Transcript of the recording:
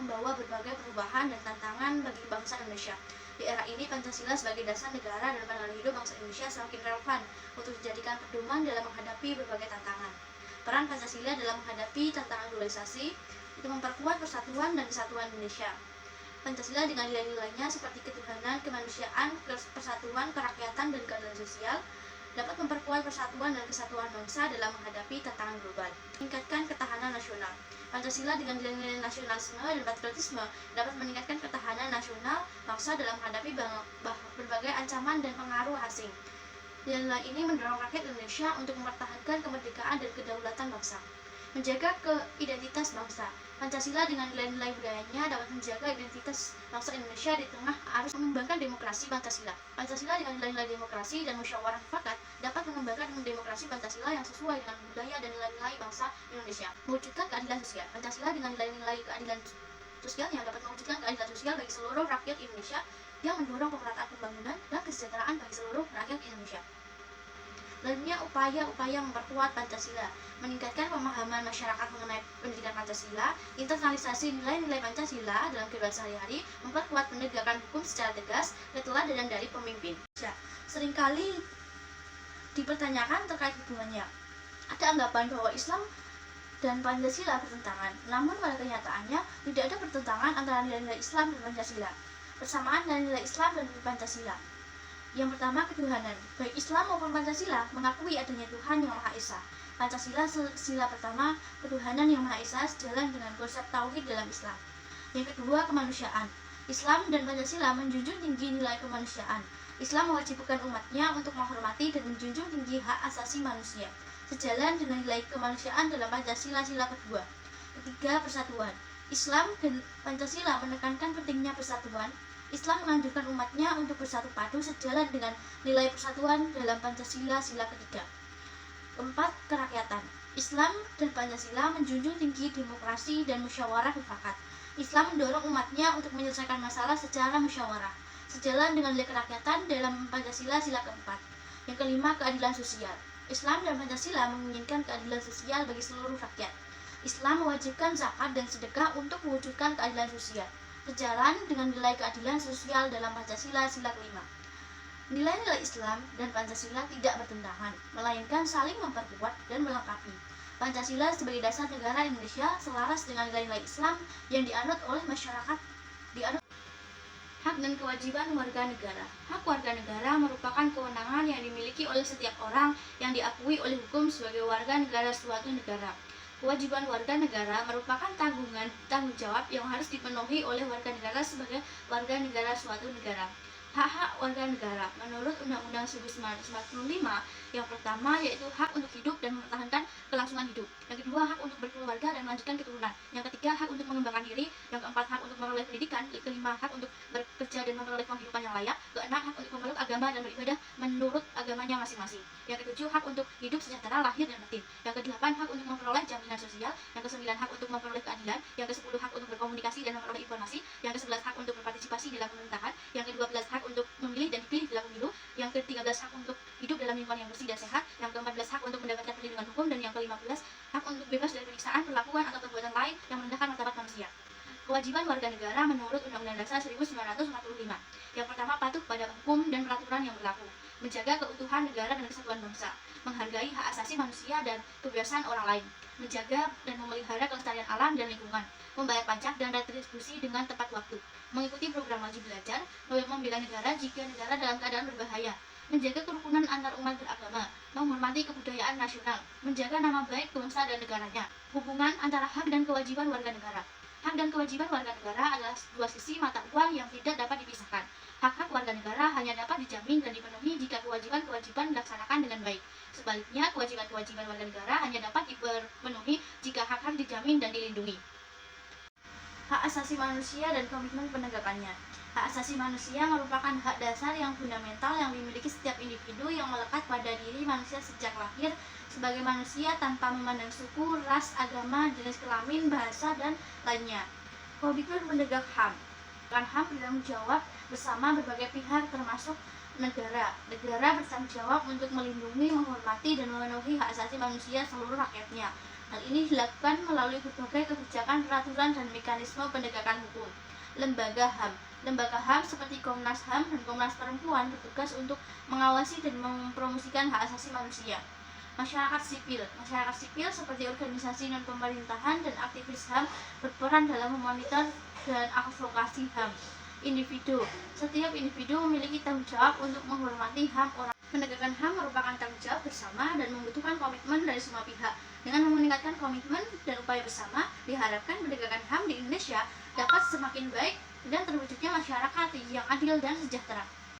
membawa berbagai perubahan dan tantangan bagi bangsa Indonesia. Di era ini, Pancasila sebagai dasar negara dan pandangan hidup bangsa Indonesia semakin relevan untuk dijadikan pedoman dalam menghadapi berbagai tantangan. Peran Pancasila dalam menghadapi tantangan globalisasi itu memperkuat persatuan dan kesatuan Indonesia. Pancasila dengan nilai-nilainya seperti ketuhanan, kemanusiaan, persatuan, kerakyatan, dan keadilan sosial dapat memperkuat persatuan dan kesatuan bangsa dalam menghadapi tantangan global. Meningkatkan ketahanan nasional. Pancasila dengan nilai-nilai nasionalisme dan patriotisme dapat meningkatkan ketahanan nasional bangsa dalam menghadapi berbagai ancaman dan pengaruh asing. Nilai ini mendorong rakyat Indonesia untuk mempertahankan kemerdekaan dan kedaulatan bangsa. Menjaga identitas bangsa. Pancasila dengan nilai-nilai budayanya dapat menjaga identitas bangsa Indonesia di tengah arus mengembangkan demokrasi Pancasila. Pancasila dengan nilai-nilai demokrasi dan musyawarah mufakat dapat mengembangkan demokrasi Pancasila yang sesuai dengan budaya dan nilai-nilai bangsa Indonesia. Mewujudkan keadilan sosial. Pancasila dengan nilai-nilai keadilan sosialnya dapat mewujudkan keadilan sosial bagi seluruh rakyat Indonesia yang mendorong pemerataan pembangunan dan kesejahteraan bagi seluruh rakyat Indonesia. Lainnya, upaya-upaya memperkuat Pancasila, meningkatkan pemahaman masyarakat mengenai pendidikan Pancasila, internalisasi nilai-nilai Pancasila dalam kehidupan sehari-hari, memperkuat penegakan hukum secara tegas, keteladanan dari pemimpin. Seringkali dipertanyakan terkait hubungannya. Ada anggapan bahwa Islam dan Pancasila bertentangan, namun pada kenyataannya tidak ada pertentangan antara nilai-nilai Islam dan Pancasila. Persamaan nilai-nilai Islam dan Pancasila. Yang pertama, ketuhanan. Baik Islam maupun Pancasila mengakui adanya Tuhan yang Maha Esa. Pancasila sila pertama, ketuhanan yang Maha Esa sejalan dengan konsep tauhid dalam Islam. Yang kedua, kemanusiaan. Islam dan Pancasila menjunjung tinggi nilai kemanusiaan. Islam mewajibkan umatnya untuk menghormati dan menjunjung tinggi hak asasi manusia, sejalan dengan nilai kemanusiaan dalam Pancasila sila kedua. Ketiga, persatuan. Islam dan Pancasila menekankan pentingnya persatuan. Islam menganjurkan umatnya untuk bersatu padu sejalan dengan nilai persatuan dalam Pancasila sila ketiga. Keempat, kerakyatan. Islam dan Pancasila menjunjung tinggi demokrasi dan musyawarah mufakat. Islam mendorong umatnya untuk menyelesaikan masalah secara musyawarah, sejalan dengan nilai kerakyatan dalam Pancasila sila keempat. Yang kelima, keadilan sosial. Islam dan Pancasila menginginkan keadilan sosial bagi seluruh rakyat. Islam mewajibkan zakat dan sedekah untuk mewujudkan keadilan sosial, sejalan dengan nilai keadilan sosial dalam Pancasila sila kelima. Nilai-nilai Islam dan Pancasila tidak bertentangan, melainkan saling memperkuat dan melengkapi. Pancasila sebagai dasar negara Indonesia selaras dengan nilai-nilai Islam yang dianut oleh masyarakat. Hak dan kewajiban warga negara. Hak warga negara merupakan kewenangan yang dimiliki oleh setiap orang yang diakui oleh hukum sebagai warga negara suatu negara. Kewajiban warga negara merupakan tanggung jawab yang harus dipenuhi oleh warga negara sebagai warga negara suatu negara. Hak-hak warga negara menurut Undang-Undang 1945, yang pertama yaitu hak untuk hidup dan mempertahankan kelangsungan hidup. Yang kedua, hak untuk berkeluarga dan melanjutkan keturunan. Yang ketiga, hak untuk mengembangkan diri. Yang keempat, hak untuk memperoleh pendidikan. Yang kelima, hak untuk bekerja dan memperoleh penghidupan yang layak. Keenam, hak untuk memeluk agama dan beribadah menurut agamanya masing-masing. Yang ketujuh, hak untuk hidup sejahtera lahir dan batin. Yang kedelapan, hak untuk memperoleh jaminan sosial. Yang kesembilan, hak untuk memperoleh keadilan. Yang kesepuluh, hak untuk berkomunikasi dan memperoleh informasi. Yang kesebelas, hak untuk berpartisipasi dalam pemerintahan. Yang kedua belas, hak untuk memilih dan dipilih dalam pemilu. Yang ke-13, hak untuk hidup dalam lingkungan yang bersih dan sehat. Yang ke-14, hak untuk mendapatkan perlindungan hukum. Dan yang ke-15, hak untuk bebas dari penyiksaan, perlakuan atau perbuatan lain yang merendahkan martabat manusia. Kewajiban warga negara menurut Undang-Undang Dasar 1945. Yang pertama, patuh pada hukum dan peraturan yang berlaku, menjaga keutuhan negara dan kesatuan bangsa, menghargai hak asasi manusia dan kebebasan orang lain, menjaga dan memelihara kelestarian alam dan lingkungan, membayar pajak dan retribusi dengan tepat waktu, mengikuti program wajib belajar, membela negara jika negara dalam keadaan berbahaya, menjaga kerukunan antar umat beragama, menghormati kebudayaan nasional, menjaga nama baik bangsa dan negaranya. Hubungan antara hak dan kewajiban warga negara. Hak dan kewajiban warga negara adalah dua sisi mata uang yang tidak dapat dipisahkan. Hak-hak warga negara hanya dapat dijamin dan dipenuhi jika kewajiban-kewajiban dilaksanakan dengan baik. Sebaliknya, kewajiban-kewajiban warga negara hanya dapat dipenuhi jika hak-hak dijamin dan dilindungi. Hak asasi manusia dan komitmen penegakannya. Hak asasi manusia merupakan hak dasar yang fundamental yang dimiliki setiap individu yang melekat pada diri manusia sejak lahir sebagai manusia tanpa memandang suku, ras, agama, jenis kelamin, bahasa, dan lainnya. Komitmen penegak HAM. HAM bertanggung jawab bersama berbagai pihak termasuk negara. Negara bertanggung jawab untuk melindungi, menghormati, dan memenuhi hak asasi manusia seluruh rakyatnya. Hal ini dilakukan melalui berbagai kebijakan, peraturan, dan mekanisme penegakan hukum. Lembaga HAM. Lembaga HAM seperti Komnas HAM dan Komnas Perempuan bertugas untuk mengawasi dan mempromosikan hak asasi manusia. Masyarakat sipil. Masyarakat sipil seperti organisasi non-pemerintahan dan aktivis HAM berperan dalam memonitor dan advokasi HAM. Individu. Setiap individu memiliki tanggung jawab untuk menghormati HAM orang. Menegakkan HAM merupakan tanggung jawab bersama dan membutuhkan komitmen dari semua pihak. Dengan meningkatkan komitmen dan upaya bersama, diharapkan penegakan HAM di Indonesia dapat semakin baik dan terwujudnya masyarakat yang adil dan sejahtera.